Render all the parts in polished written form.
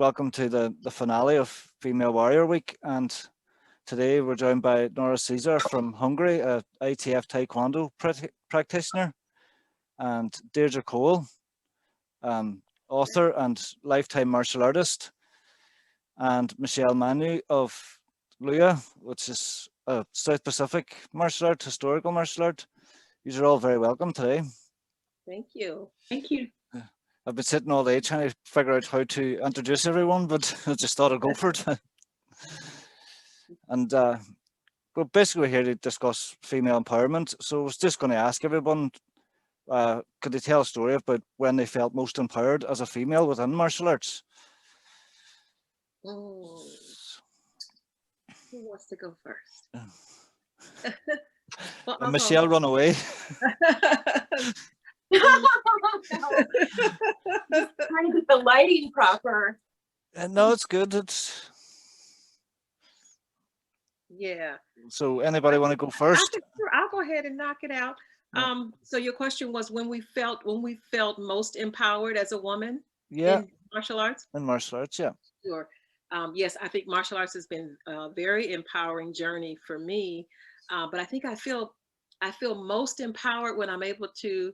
welcome to the finale of Female Warrior Week. And today we're joined by Nora Csiszar from Hungary, a ITF Taekwondo practitioner, and Diedra Cole, author and lifetime martial artist, and Michelle Manu of Lua, which is a South Pacific martial art, historical martial art. These are all very welcome today. Thank you. Thank you. I've been sitting all day trying to figure out how to introduce everyone, but I just thought I'd go for it. And we're basically here to discuss female empowerment. So I was just going to ask everyone, could they tell a story about when they felt most empowered as a female within martial arts? Oh. Who wants to go first? Well, Michelle, run away. No. Trying to get the lighting proper. No, it's good. It's yeah. So anybody want to go first? I'll go ahead and knock it out. So your question was when we felt most empowered as a woman. Yeah. In martial arts. In martial arts, yeah. Sure. Yes, I think martial arts has been a very empowering journey for me. But I think I feel most empowered when I'm able to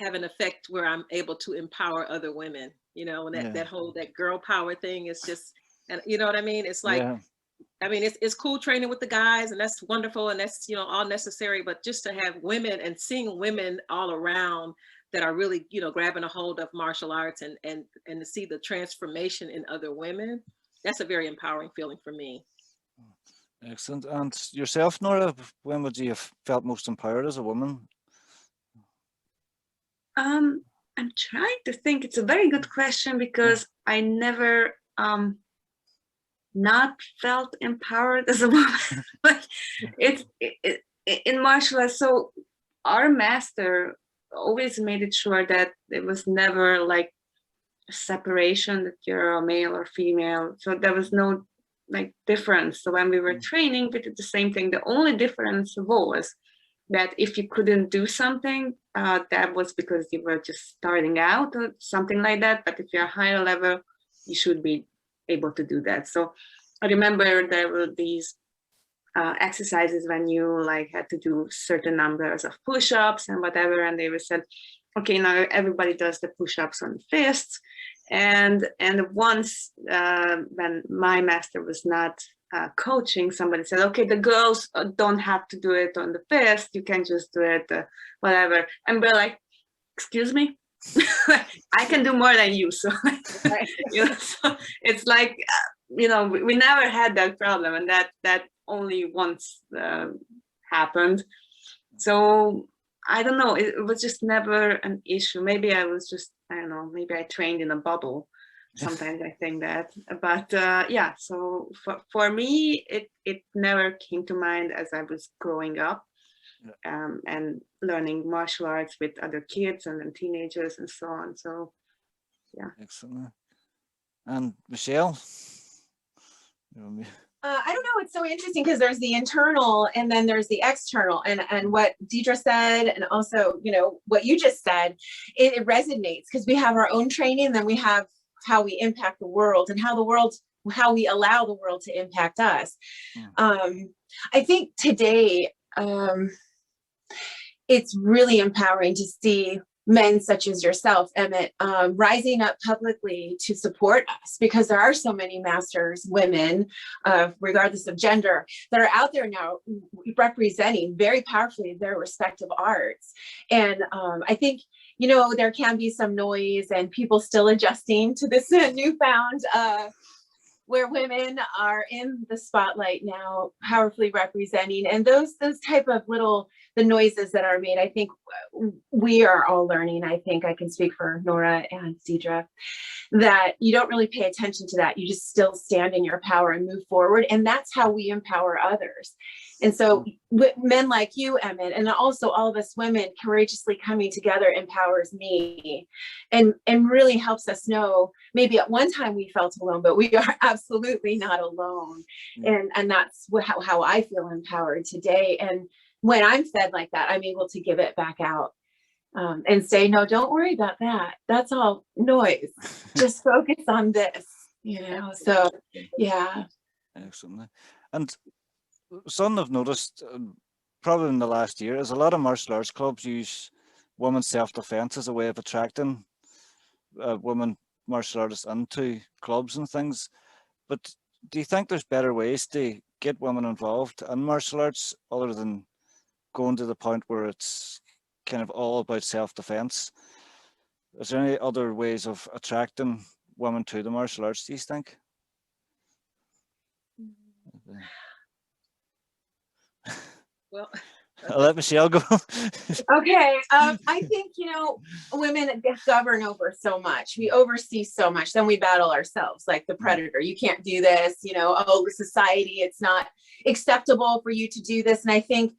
have an effect where I'm able to empower other women, you know, and that girl power thing is just, and you know what I mean? It's like, I mean, it's cool training with the guys and that's wonderful and that's, you know, all necessary, but just to have women and seeing women all around that are really, you know, grabbing a hold of martial arts and to see the transformation in other women, that's a very empowering feeling for me. Excellent. And yourself, Nora, when would you have felt most empowered as a woman? I'm trying to think. It's a very good question because I never not felt empowered as a woman. But in martial arts, so our master always made it sure that it was never like a separation that you're a male or female. So there was no like difference. So when we were training, we did the same thing. The only difference was that if you couldn't do something, that was because you were just starting out or something like that. But if you're a higher level, you should be able to do that. So I remember there were these exercises when you like had to do certain numbers of push-ups and whatever, and they were said, okay, now everybody does the push-ups on fists. And once when my master was not coaching, somebody said, okay, the girls don't have to do it on the fist, you can just do it whatever. And we're like, excuse me, I can do more than you. So, you know, so it's like, you know, we never had that problem, and that only once happened. So I don't know, it was just never an issue. Maybe I was just, I don't know, maybe I trained in a bubble. Sometimes I think that, but yeah, so for me, it never came to mind as I was growing up and learning martial arts with other kids and then teenagers and so on. So yeah. Excellent. And Michelle? I don't know, it's so interesting because there's the internal and then there's the external, and what Diedra said and also, you know, what you just said, it resonates because we have our own training and then we have how we impact the world and how we allow the world to impact us. I think today it's really empowering to see men such as yourself, Emmett, rising up publicly to support us, because there are so many masters, women, regardless of gender, that are out there now representing very powerfully their respective arts. And I think, you know, there can be some noise and people still adjusting to this newfound where women are in the spotlight now, powerfully representing, and those type of the noises that are made, I think we are all learning. I think I can speak for Nora and Diedra, that you don't really pay attention to that. You just still stand in your power and move forward. And that's how we empower others. And so men like you, Emmett, and also all of us women courageously coming together empowers me and really helps us know maybe at one time we felt alone, but we are absolutely not alone. And that's how I feel empowered today. And when I'm fed like that, I'm able to give it back out. and say, no, don't worry about that. That's all noise. Just focus on this, you know? So, yeah. Excellent. And something I've noticed probably in the last year is a lot of martial arts clubs use women's self-defense as a way of attracting women martial artists into clubs and things. But do you think there's better ways to get women involved in martial arts other than going to the point where it's kind of all about self-defense? Is there any other ways of attracting women to the martial arts, do you think? Well, I'll let Michelle go. Okay. I think, you know, women govern over so much. We oversee so much. Then we battle ourselves like the predator. You can't do this, you know, oh, society, it's not acceptable for you to do this. And I think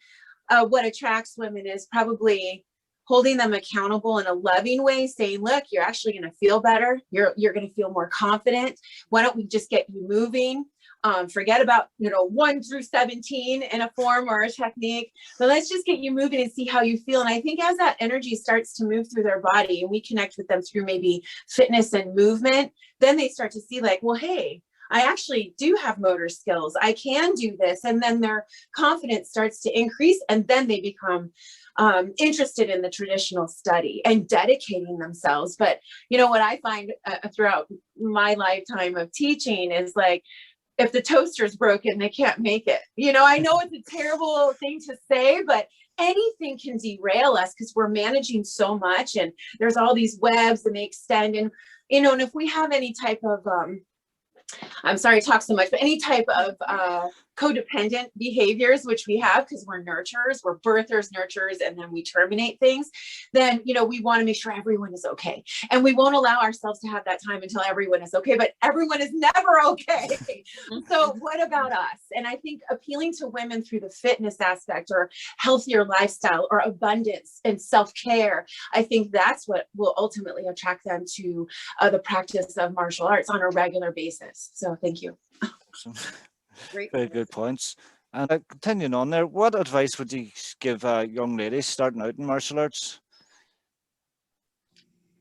what attracts women is probably holding them accountable in a loving way, saying, look, you're actually going to feel better. You're going to feel more confident. Why don't we just get you moving? Forget about, you know, 1 through 17 in a form or a technique, but let's just get you moving and see how you feel. And I think as that energy starts to move through their body and we connect with them through maybe fitness and movement, then they start to see like, well, hey, I actually do have motor skills. I can do this. And then their confidence starts to increase. And then they become interested in the traditional study and dedicating themselves. But, you know, what I find throughout my lifetime of teaching is like, if the toaster's broken, they can't make it. You know, I know it's a terrible thing to say, but anything can derail us because we're managing so much and there's all these webs and they extend. And, you know, and if we have any type of, I'm sorry to talk so much, but any type of codependent behaviors, which we have because we're nurturers, we're birthers, nurturers, and then we terminate things, then, you know, we want to make sure everyone is okay. And we won't allow ourselves to have that time until everyone is okay, but everyone is never okay. So what about us? And I think appealing to women through the fitness aspect or healthier lifestyle or abundance and self-care, I think that's what will ultimately attract them to the practice of martial arts on a regular basis. So thank you. Great. Very good points. And continuing on there, what advice would you give young ladies starting out in martial arts?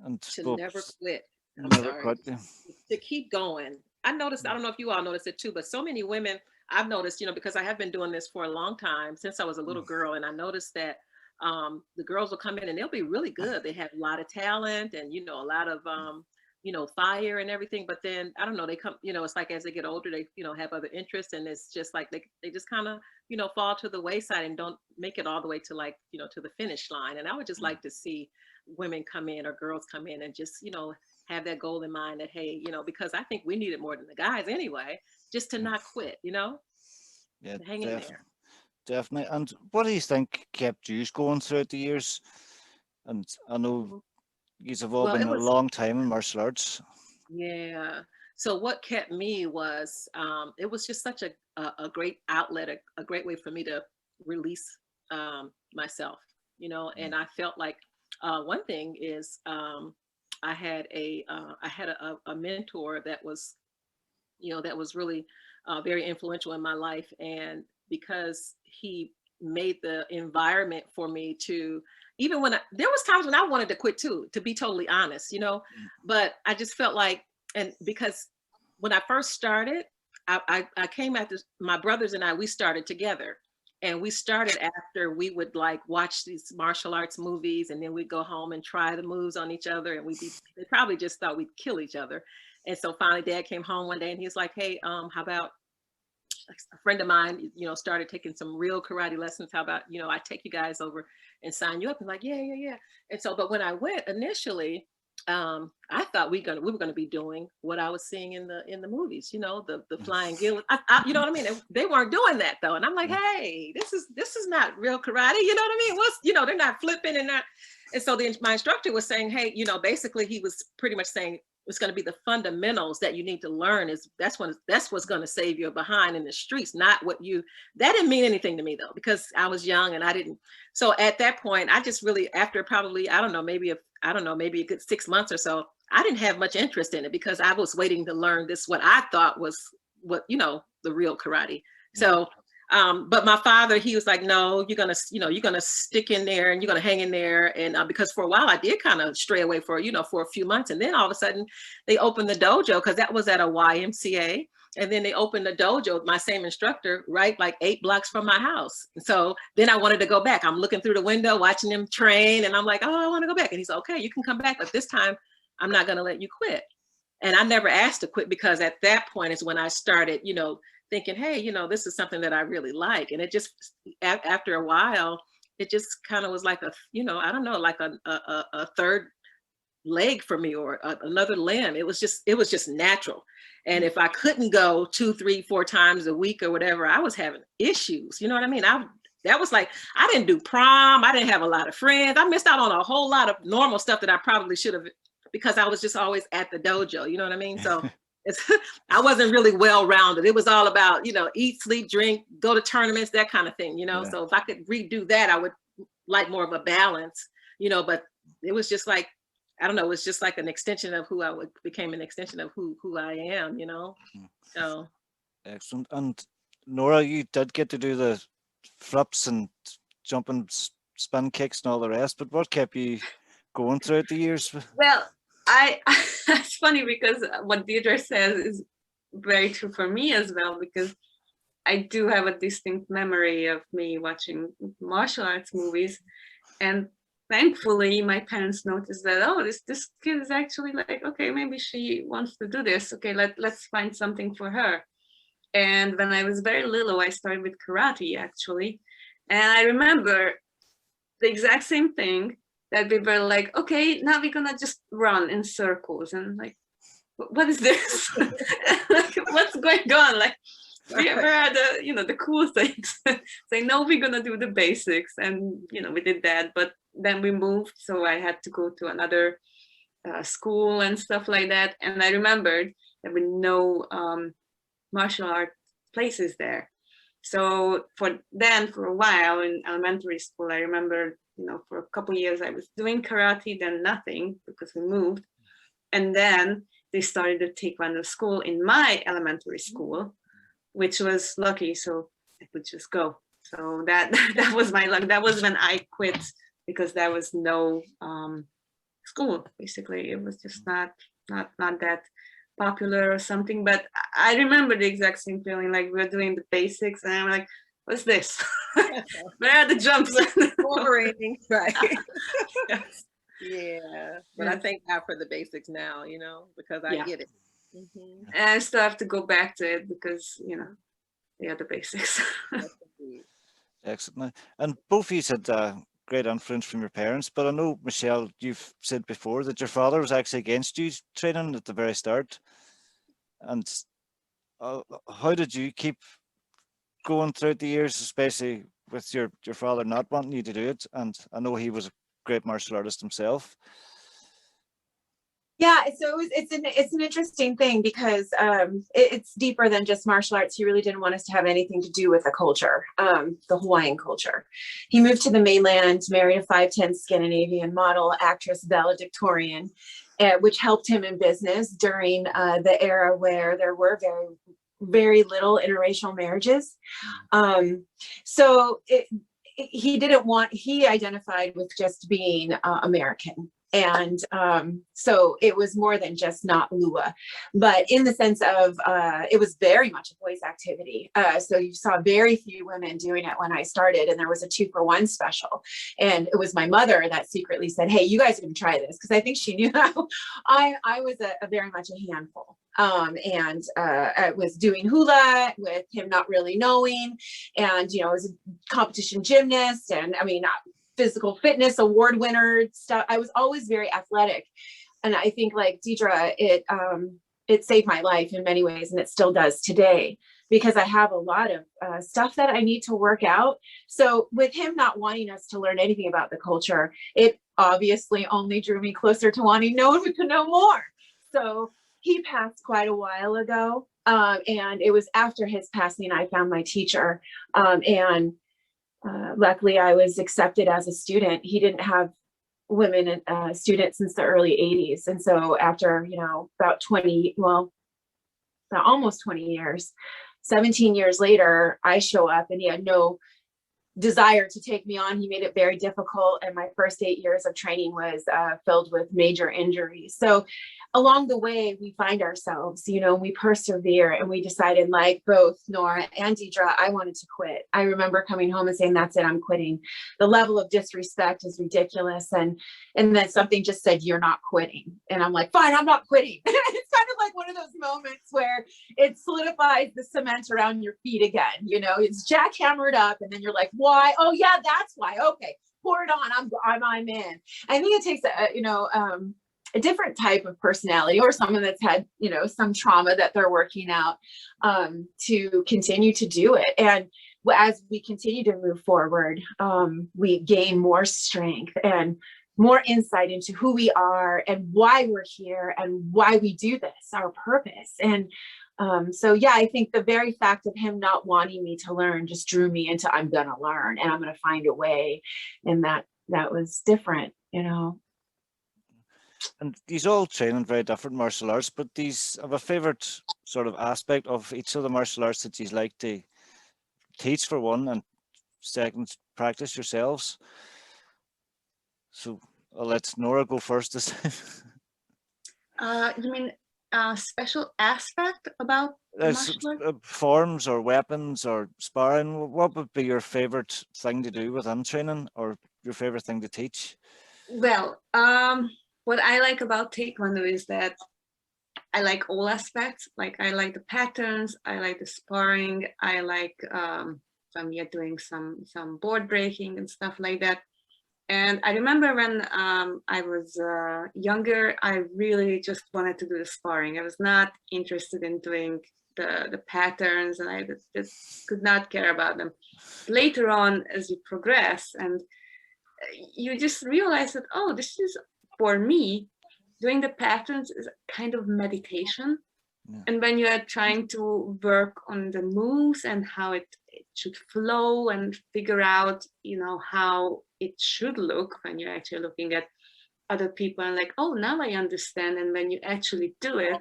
And To never quit. Never quit. Yeah. To keep going. I noticed, I don't know if you all noticed it too, but so many women, I've noticed, you know, because I have been doing this for a long time, since I was a little girl, and I noticed that the girls will come in and they'll be really good. They have a lot of talent and, you know, a lot of you know, fire and everything, but then I don't know, they come, you know, it's like as they get older, they, you know, have other interests, and it's just like they just kind of, you know, fall to the wayside and don't make it all the way to, like, you know, to the finish line. And I would just like to see women come in or girls come in and just, you know, have that goal in mind that, hey, you know, because I think we need it more than the guys anyway, just to not quit, you know. Yeah, hang in there. Definitely. And what do you think kept you going throughout the years? And I know you've all been a long time in martial arts. Yeah. So what kept me was it was just such a great outlet, a great way for me to release myself, you know. And I felt like one thing is I had a mentor that was, you know, that was really very influential in my life, and because he made the environment for me to, even when there was times when I wanted to quit too, to be totally honest, you know, but I just felt like, and because when I first started, I came after my brothers and we started together, and we started after we would like watch these martial arts movies, and then we'd go home and try the moves on each other, and they probably just thought we'd kill each other. And so finally Dad came home one day and he was like, hey, how about a friend of mine, you know, started taking some real karate lessons. How about, you know, I take you guys over and sign you up? And like, yeah. And so, but when I went initially, I thought we were gonna be doing what I was seeing in the movies, you know, the flying gill. You know what I mean? They weren't doing that though, and I'm like, hey, this is not real karate. You know what I mean? You know, they're not flipping and not. And so my instructor was saying, hey, you know, basically he was pretty much saying, it's going to be the fundamentals that you need to learn. That's what's going to save you behind in the streets, not what that didn't mean anything to me though, because I was young and I didn't. So at that point, I just really, after probably, I don't know, maybe a good 6 months or so, I didn't have much interest in it because I was waiting to learn what I thought was you know, the real karate. So But my father, he was like, no, you're gonna stick in there and you're gonna hang in there. And because for a while I did kind of stray away for a few months, and then all of a sudden they opened the dojo, because that was at a YMCA. And then they opened the dojo, my same instructor, right, like 8 blocks from my house. So then I wanted to go back. I'm looking through the window, watching them train, and I'm like, oh, I want to go back. And he's like, okay, you can come back, but this time I'm not going to let you quit. And I never asked to quit, because at that point is when I started, thinking, hey, this is something that I really like. And it just, after a while, it just kind of was like I don't know, like a third leg for me, or another limb. It was just natural. And if I couldn't go 2, 3, 4 times a week or whatever, I was having issues. You know what I mean? That was like, I didn't do prom. I didn't have a lot of friends. I missed out on a whole lot of normal stuff that I probably should have, because I was just always at the dojo. You know what I mean? So I wasn't really well-rounded. It was all about, eat, sleep, drink, go to tournaments, that kind of thing, Yeah. So if I could redo that, I would like more of a balance, but it was just like, I don't know, it was just like an extension of became an extension of who I am, So. Excellent. And Nora, you did get to do the flips and jumping spin kicks and all the rest, but what kept you going throughout the years? Well, it's funny, because what Diedra says is very true for me as well, because I do have a distinct memory of me watching martial arts movies, and thankfully my parents noticed that, oh, this kid is actually like, okay, maybe she wants to do this. Okay, let's find something for her. And when I was very little, I started with karate, actually. And I remember the exact same thing, that we were like, okay, now we're gonna just run in circles, and like, what is this? Like, what's going on? Like, where are the cool things? Say, no, we're gonna do the basics, and we did that. But then we moved, so I had to go to another school and stuff like that. And I remembered there were no martial art places there. So for a while in elementary school, I remember, for a couple of years I was doing karate, then nothing, because we moved. And then they started a taekwondo school in my elementary school, which was lucky, so I could just go. So that was my luck. That was when I quit, because there was no school. Basically, it was just not that popular or something. But I remember the exact same feeling, like we're doing the basics, and I'm like, what's this? Where are the jumps? Wolverine, right? Yes. Yeah, but I thank God for the basics now, because I get it. Mm-hmm. And I still have to go back to it, because they are the basics. Excellent. And both of you said great influence from your parents, but I know, Michelle, you've said before that your father was actually against you training at the very start. And how did you keep going throughout the years, especially with your father not wanting you to do it? And I know he was a great martial artist himself. Yeah, so it's an interesting thing, because it's deeper than just martial arts. He really didn't want us to have anything to do with the culture, the Hawaiian culture. He moved to the mainland, married a 5'10" Scandinavian model, actress valedictorian, which helped him in business during the era where there were very, very little interracial marriages. So he identified with just being American. And so it was more than just not Lua, but in the sense of it was very much a boys' activity. So you saw very few women doing it when I started, and there was a 2-for-1 special. And it was my mother that secretly said, hey, you guys can try this, because I think she knew how I was a very much a handful. And I was doing hula with him not really knowing. And, I was a competition gymnast, and I mean, physical fitness award winner stuff. I was always very athletic. And I think, like Diedra, it saved my life in many ways, and it still does today, because I have a lot of stuff that I need to work out. So with him not wanting us to learn anything about the culture, it obviously only drew me closer to wanting to know more. So he passed quite a while ago. And it was after his passing, I found my teacher. Luckily, I was accepted as a student. He didn't have women students since the early 80s. And so after, about almost 20 years, 17 years later, I show up and he had no desire to take me on. He made it very difficult. And my first 8 years of training was filled with major injuries. So along the way, we find ourselves, you know, we persevere, and we decided, like both Nora and Diedra, I wanted to quit. I remember coming home and saying, that's it, I'm quitting. The level of disrespect is ridiculous. And then something just said, you're not quitting. And I'm like, fine, I'm not quitting. It's kind of like one of those moments where it solidifies the cement around your feet again. You know, it's jackhammered up, and then you're like, why? Oh yeah, that's why. Okay, pour it on. I'm in. I think it takes a different type of personality, or someone that's had, you know, some trauma that they're working out, to continue to do it. And as we continue to move forward, we gain more strength and more insight into who we are and why we're here and why we do this, our purpose. And so yeah, I think the very fact of him not wanting me to learn just drew me into, I'm gonna learn and I'm gonna find a way. And that was different, you know. And these all train in very different martial arts, but these have a favorite sort of aspect of each of the martial arts that you like to teach, for one, and second, practice yourselves. So I'll let Nora go first this time. You mean a special aspect about martial art? Forms or weapons or sparring? What would be your favorite thing to do within training, or your favorite thing to teach? Well, what I like about Taekwondo is that I like all aspects. Like, I like the patterns, I like the sparring, I like when we are doing some board breaking and stuff like that. And I remember when I was younger, I really just wanted to do the sparring. I was not interested in doing the patterns, and I just could not care about them. Later on, as you progress, and you just realize that, oh, this is, for me, doing the patterns is a kind of meditation. Yeah. And when you are trying to work on the moves and how it should flow and figure out, you know, how it should look when you're actually looking at other people and like, oh, now I understand. And when you actually do it,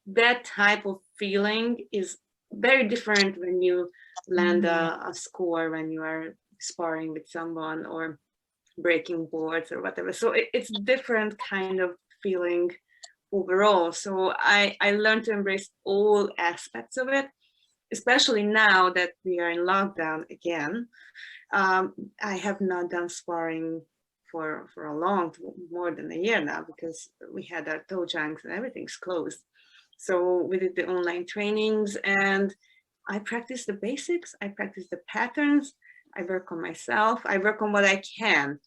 that type of feeling is very different when you land a score, when you are sparring with someone or breaking boards or whatever. So it's different kind of feeling overall. So I learned to embrace all aspects of it, especially now that we are in lockdown again. I have not done sparring for more than a year now, because we had our dojangs and everything's closed. So we did the online trainings, and I practice the basics, I practice the patterns, I work on myself, I work on what I can,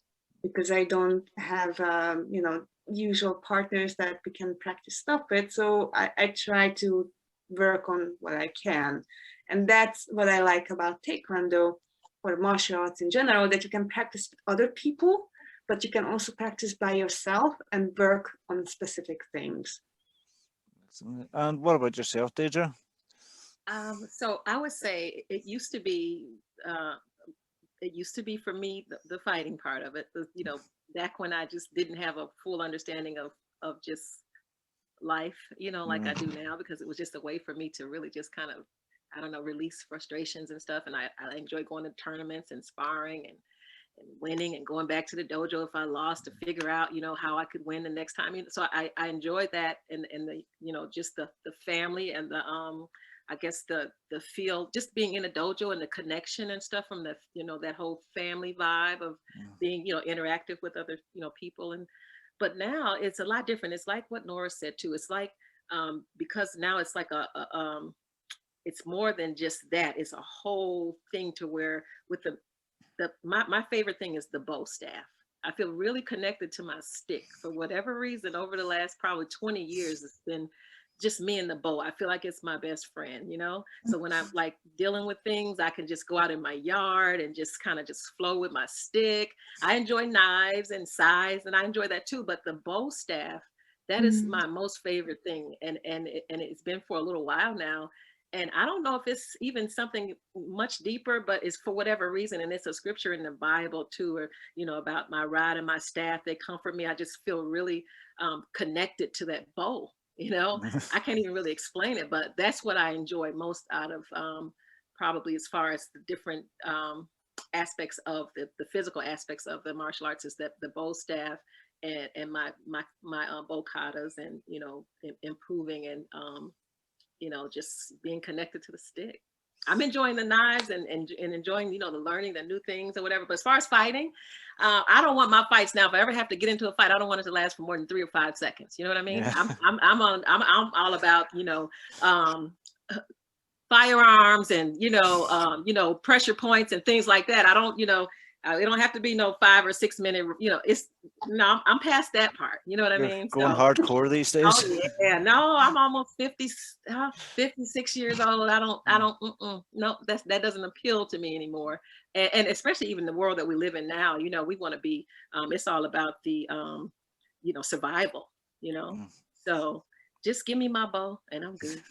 because I don't have you know, usual partners that we can practice stuff with. So I try to work on what I can. And that's what I like about Taekwondo, or martial arts in general, that you can practice with other people, but you can also practice by yourself and work on specific things. And what about yourself, Diedra? So I would say it used to be for me the fighting part of it. You know, back when I just didn't have a full understanding of just life, you know, like I do now, because it was just a way for me to really just kind of, I don't know, release frustrations and stuff. And I enjoy going to tournaments and sparring and winning and going back to the dojo if I lost, to figure out, you know, how I could win the next time. So I enjoyed that, and the, you know, just the family and the I guess the feel, just being in a dojo and the connection and stuff from the, you know, that whole family vibe of being, you know, interactive with other, you know, people. And but now it's a lot different. It's like what Nora said too. It's like because now it's like it's more than just that. It's a whole thing to where with my favorite thing is the bow staff. I feel really connected to my stick for whatever reason. Over the last probably 20 years, it's been just me and the bow. I feel like it's my best friend, you know? So when I'm like dealing with things, I can just go out in my yard and just kind of just flow with my stick. I enjoy knives and scythes, and I enjoy that too. But the bow staff, that is my most favorite thing. And it's been for a little while now. And I don't know if it's even something much deeper, but it's for whatever reason. And it's a scripture in the Bible too, or, you know, about my rod and my staff, they comfort me. I just feel really connected to that bow. You know, I can't even really explain it, but that's what I enjoy most out of probably as far as the different aspects of the physical aspects of the martial arts is that the bow staff and my bow katas, and you know, improving and you know, just being connected to the stick. I'm enjoying the knives and enjoying, you know, the learning the new things or whatever. But as far as fighting, I don't want my fights now. If I ever have to get into a fight, I don't want it to last for more than 3 or 5 seconds. You know what I mean? Yeah. I'm all about, you know, firearms and, you know, pressure points and things like that. I don't, you know, it don't have to be no 5 or 6 minute, you know, it's no, I'm past that part. You know what I mean? Going hardcore these days. Oh yeah, no, I'm almost 56 years old. I don't, no, that doesn't appeal to me anymore. And especially even the world that we live in now, you know, we want to be, it's all about the, you know, survival, you know? So just give me my bow and I'm good.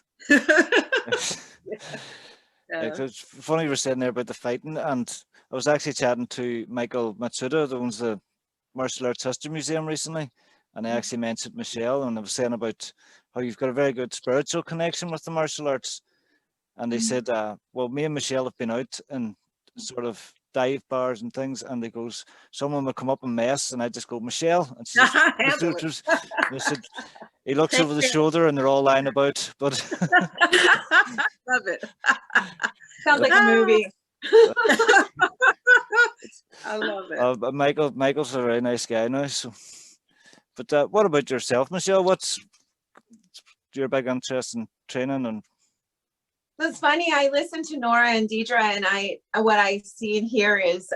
It's funny you were saying there about the fighting, and I was actually chatting to Michael Matsuda, that owns the Martial Arts History Museum recently, and I actually mentioned Michelle, and I was saying about how you've got a very good spiritual connection with the martial arts, and they said, well, me and Michelle have been out in sort of dive bars and things, and they goes, someone will come up and mess, and I just go, Michelle, and she says, they said, he looks over the shoulder and they're all lying about, but love it. Sounds like a movie. I love it. Michael's a very nice guy now. So, but what about yourself, Michelle? What's your big interest in training? And it's funny. I listen to Nora and Diedra, and what I see and hear is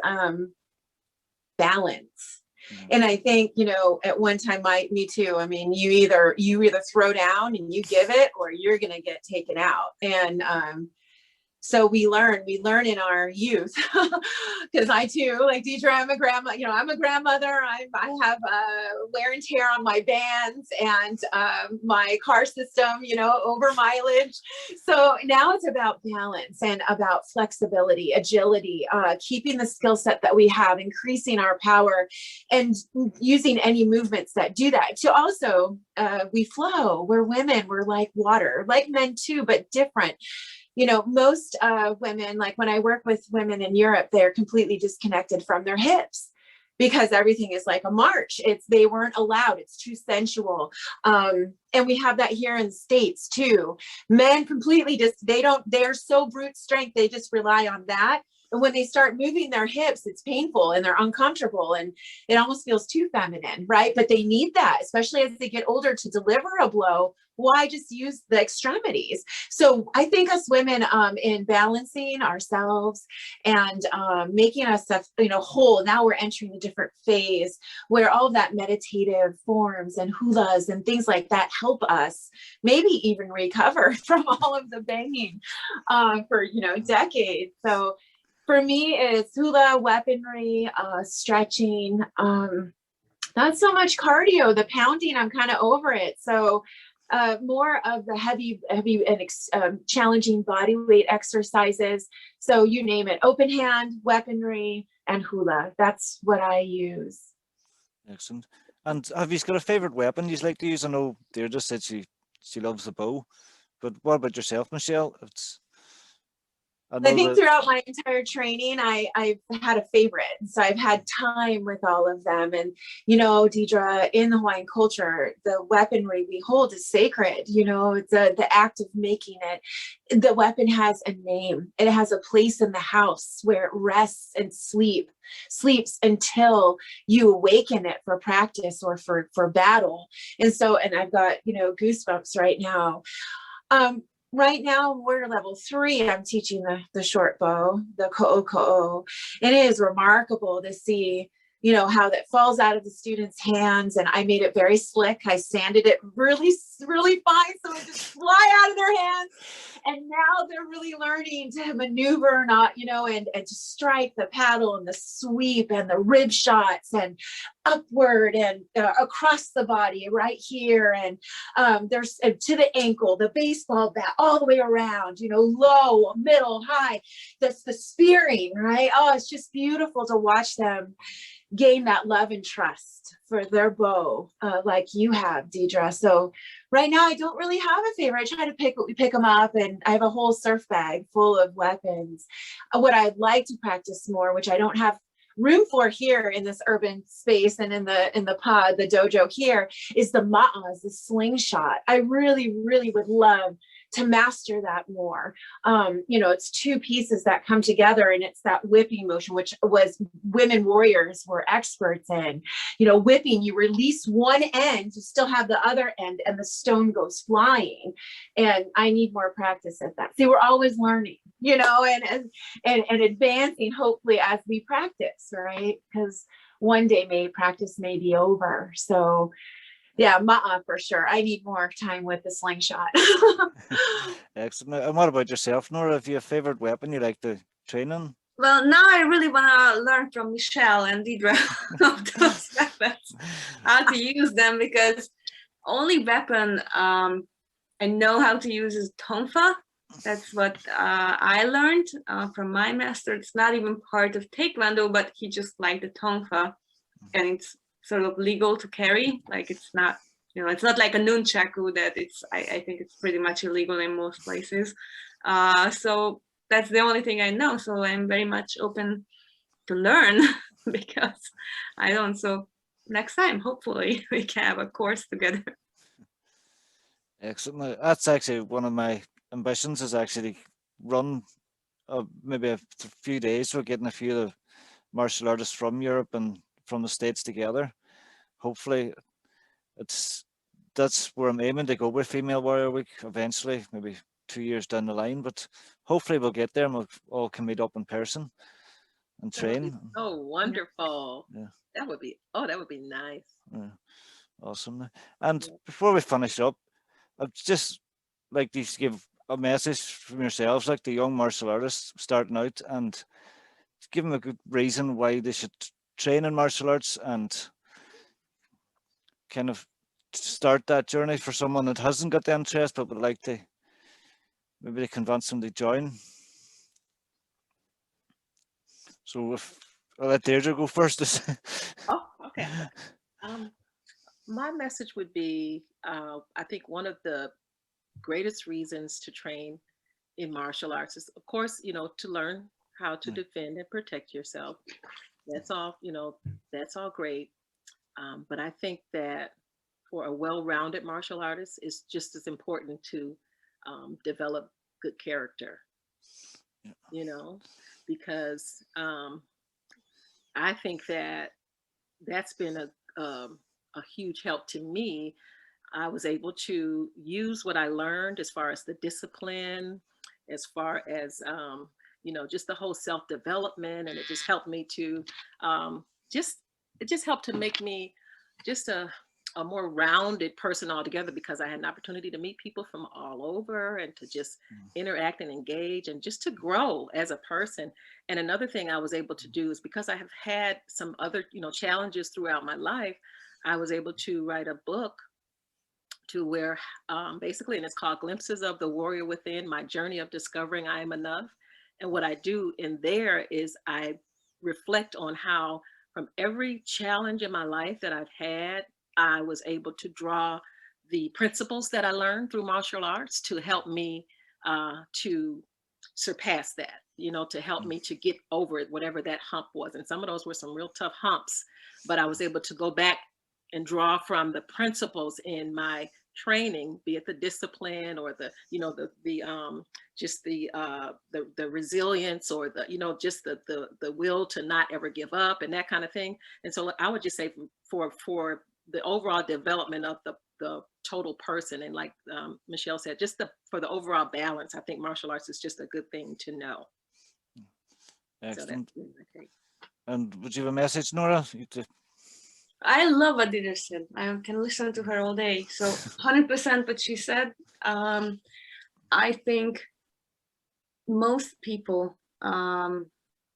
balance. And I think, you know, at one time, me too. I mean, you either throw down and you give it, or you're going to get taken out. And so we learn in our youth, because I too, like Diedra, I'm a grandmother. I have wear and tear on my bands and my car system, you know, over mileage. So now it's about balance and about flexibility, agility, keeping the skill set that we have, increasing our power, and using any movements that do that. To also, we flow. We're women. We're like water, like men too, but different. You know, most women, like when I work with women in Europe, they're completely disconnected from their hips because everything is like a march. They weren't allowed. It's too sensual. And we have that here in the States too. Men completely they're so brute strength. They just rely on that. And when they start moving their hips, it's painful and they're uncomfortable and it almost feels too feminine, right? But they need that, especially as they get older, to deliver a blow. Why just use the extremities? So I think us women, in balancing ourselves and making us, you know, whole. Now we're entering a different phase where all of that meditative forms and hulas and things like that help us maybe even recover from all of the banging for, you know, decades. So for me, it's hula, weaponry, stretching, not so much cardio. The pounding, I'm kind of over it. So more of the heavy and challenging body weight exercises. So you name it, open hand, weaponry, and hula. That's what I use. Excellent. And have you got a favorite weapon you like to use? I know Diedra said she loves the bow, but what about yourself, Michelle? I think throughout my entire training, I've had a favorite. So I've had time with all of them. And, you know, Diedra, in the Hawaiian culture, the weaponry we hold is sacred. You know, it's the act of making it. The weapon has a name. It has a place in the house where it rests and sleeps until you awaken it for practice or for battle. And so, and I've got, you know, goosebumps right now. Right now, we're level 3. I'm teaching the short bow, the ko'o. It is remarkable to see, you know, how that falls out of the students' hands. And I made it very slick. I sanded it really, really fine so it just fly out of their hands. And now they're really learning to maneuver, not, you know, and to strike the paddle and the sweep and the rib shots and upward and across the body right here. And there's to the ankle, the baseball bat, all the way around, you know, low, middle, high. That's the spearing, right? Oh, it's just beautiful to watch them gain that love and trust for their bow, like you have, Diedra. So right now I don't really have a favorite. I try to pick them up, and I have a whole surf bag full of weapons. What I'd like to practice more, which I don't have room for here in this urban space and in the pod, the dojo here, is the ma'as, the slingshot. I really, really would love to master that more. You know, it's two pieces that come together, and it's that whipping motion, which was women warriors were experts in. You know, whipping, you release one end, you still have the other end, and the stone goes flying. And I need more practice at that. See, we're always learning, you know, and advancing, hopefully, as we practice, right? Because one day practice may be over. So yeah, ma'a for sure. I need more time with the slingshot. Excellent. And what about yourself, Nora? Have you a favorite weapon you like to train on? Well, now I really want to learn from Michelle and Diedra of those weapons, how to use them, because only weapon I know how to use is tonfa. That's what I learned from my master. It's not even part of Taekwondo, but he just liked the tonfa, and it's sort of legal to carry. Like, it's not, you know, it's not like a nunchaku that it's, I think it's pretty much illegal in most places. So that's the only thing I know. So I'm very much open to learn because I don't. So next time, hopefully we can have a course together. Excellent. That's actually one of my ambitions, is actually run maybe a few days. We're getting a few of the martial artists from Europe and from the States together. Hopefully that's where I'm aiming to go with Female Warrior Week eventually, maybe 2 years down the line, but hopefully we'll get there and we'll all can meet up in person and train. Oh, wonderful. Yeah. That would be nice. Yeah. Awesome. And before we finish up, I'd just like to give a message from yourselves, like the young martial artists starting out, and give them a good reason why they should train in martial arts and kind of start that journey for someone that hasn't got the interest but would like to maybe convince them to join. So I'll let Diedra go first. Oh, okay. My message would be, I think one of the greatest reasons to train in martial arts is, of course, you know, to learn how to defend and protect yourself. That's all, you know, that's all great. But I think that for a well-rounded martial artist, it's just as important to develop good character, you know, because I think that that's been a huge help to me. I was able to use what I learned as far as the discipline, as far as, you know, just the whole self-development, and it just helped me to it just helped to make me just a more rounded person altogether, because I had an opportunity to meet people from all over and to just interact and engage and just to grow as a person. And another thing I was able to do is, because I have had some other, you know, challenges throughout my life, I was able to write a book to where basically, and it's called Glimpses of the Warrior Within, My Journey of Discovering I Am Enough. And what I do in there is I reflect on how from every challenge in my life that I've had, I was able to draw the principles that I learned through martial arts to help me to surpass that, you know, to help me to get over it, whatever that hump was. And some of those were some real tough humps, but I was able to go back and draw from the principles in my training, be it the discipline or the, you know, just the resilience, or the, you know, just the will to not ever give up and that kind of thing. And so I would just say for the overall development of the total person, and like Michelle said, just for the overall balance, I think martial arts is just a good thing to know. Excellent. So and would you have a message, Nora? I love what Diedra said. I can listen to her all day. So 100% what she said. I think most people,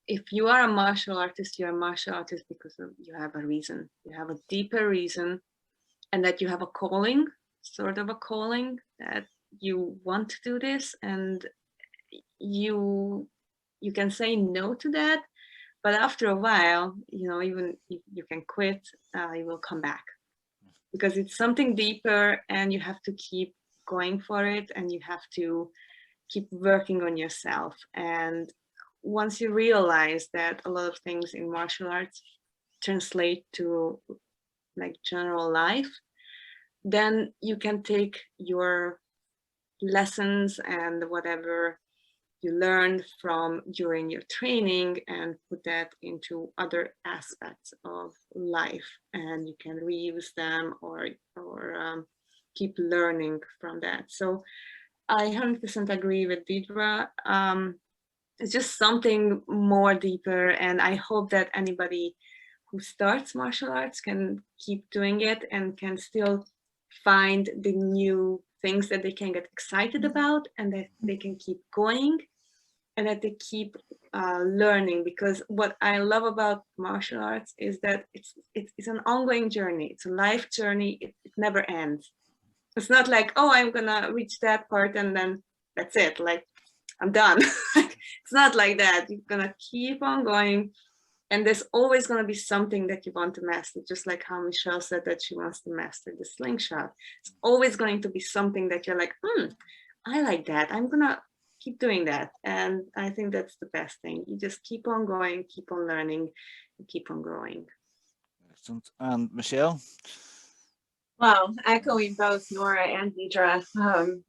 if you are a martial artist, you're a martial artist because you have a reason. You have a deeper reason, and that you have a calling, sort of a calling, that you want to do this, and you can say no to that. But after a while, you know, even if you can quit, you will come back. because it's something deeper, and you have to keep going for it, and you have to keep working on yourself. And once you realize that a lot of things in martial arts translate to like general life, then you can take your lessons and whatever you learned from during your training and put that into other aspects of life, and you can reuse them or keep learning from that. So I 100% agree with Diedra. It's just something more deeper, and I hope that anybody who starts martial arts can keep doing it and can still find the new things that they can get excited about, and that they can keep going, and that they keep learning. Because what I love about martial arts is that it's an ongoing journey. It's a life journey. It never ends. It's not like, oh, I'm gonna reach that part and then that's it, like I'm done. It's not like that. You're gonna keep on going, and there's always gonna be something that you want to master, just like how Michelle said that she wants to master the slingshot. It's always going to be something that you're like, I like that. I'm gonna keep doing that. And I think that's the best thing. You just keep on going, keep on learning, and keep on growing. Excellent. And Michelle? Well, echoing both Nora and Diedra,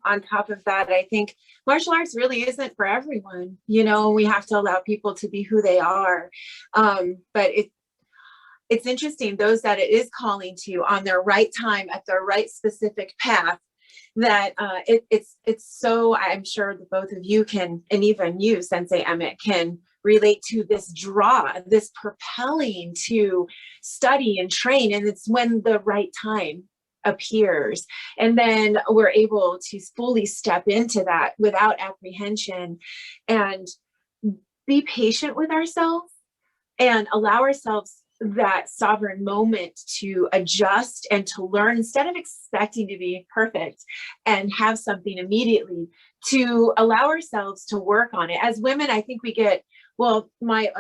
on top of that, I think martial arts really isn't for everyone. You know, we have to allow people to be who they are. But it's interesting, those that it is calling to on their right time at their right specific path, that it's so, I'm sure the both of you can, and even you, Sensei Emmett, can relate to this draw, this propelling to study and train. And it's when the right time appears, and then we're able to fully step into that without apprehension, and be patient with ourselves and allow ourselves that sovereign moment to adjust and to learn, instead of expecting to be perfect and have something immediately, to allow ourselves to work on it. As women, I think we get, well, my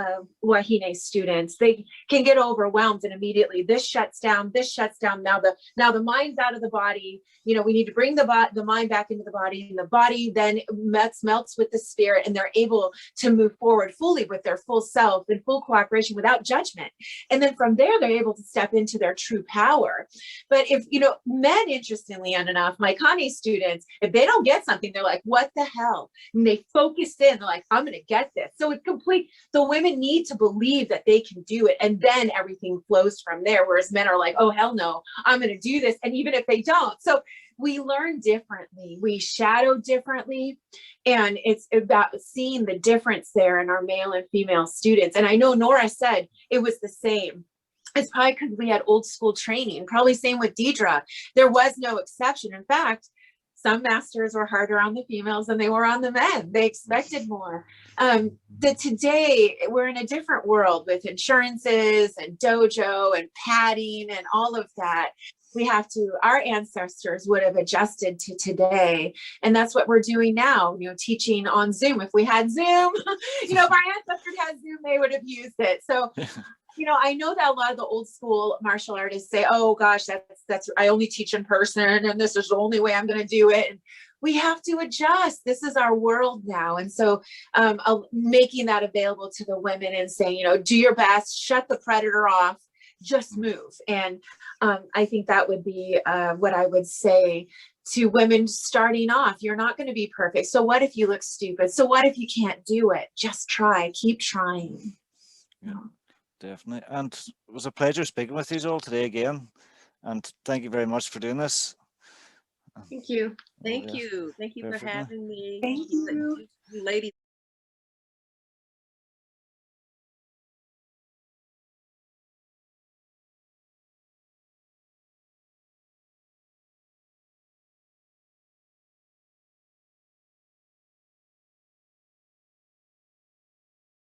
Wahine students, they can get overwhelmed, and immediately this shuts down. Now the mind's out of the body. You know, we need to bring the mind back into the body, and the body then melts with the spirit, and they're able to move forward fully with their full self and full cooperation without judgment. And then from there, they're able to step into their true power. But if, you know, men, interestingly enough, my Kane students, if they don't get something, they're like, what the hell? And they focus in, they're like, I'm going to get this. So it's complete. The women need to believe that they can do it, and then everything flows from there. Whereas men are like, oh, hell no, I'm going to do this. And even if they don't, so we learn differently, we shadow differently. And it's about seeing the difference there in our male and female students. And I know Nora said it was the same. It's probably because we had old school training, probably same with Diedra. There was no exception. In fact, some masters were harder on the females than they were on the men. They expected more. That today we're in a different world with insurances and dojo and padding and all of that. We have to, our ancestors would have adjusted to today. And that's what we're doing now, you know, teaching on Zoom. If we had Zoom, you know, if our ancestors had Zoom, they would have used it. So, you know, I know that a lot of the old school martial artists say, oh gosh, that's I only teach in person, and this is the only way I'm going to do it. And we have to adjust. This is our world now. And so making that available to the women and saying, you know, do your best, shut the predator off, just move. And I think that would be what I would say to women starting off. You're not going to be perfect. So what if you look stupid? So what if you can't do it? Just try, keep trying. Yeah. Definitely. And it was a pleasure speaking with you all today again. And thank you very much for doing this. Thank you. Thank you. Thank you for having me. Thank you. You ladies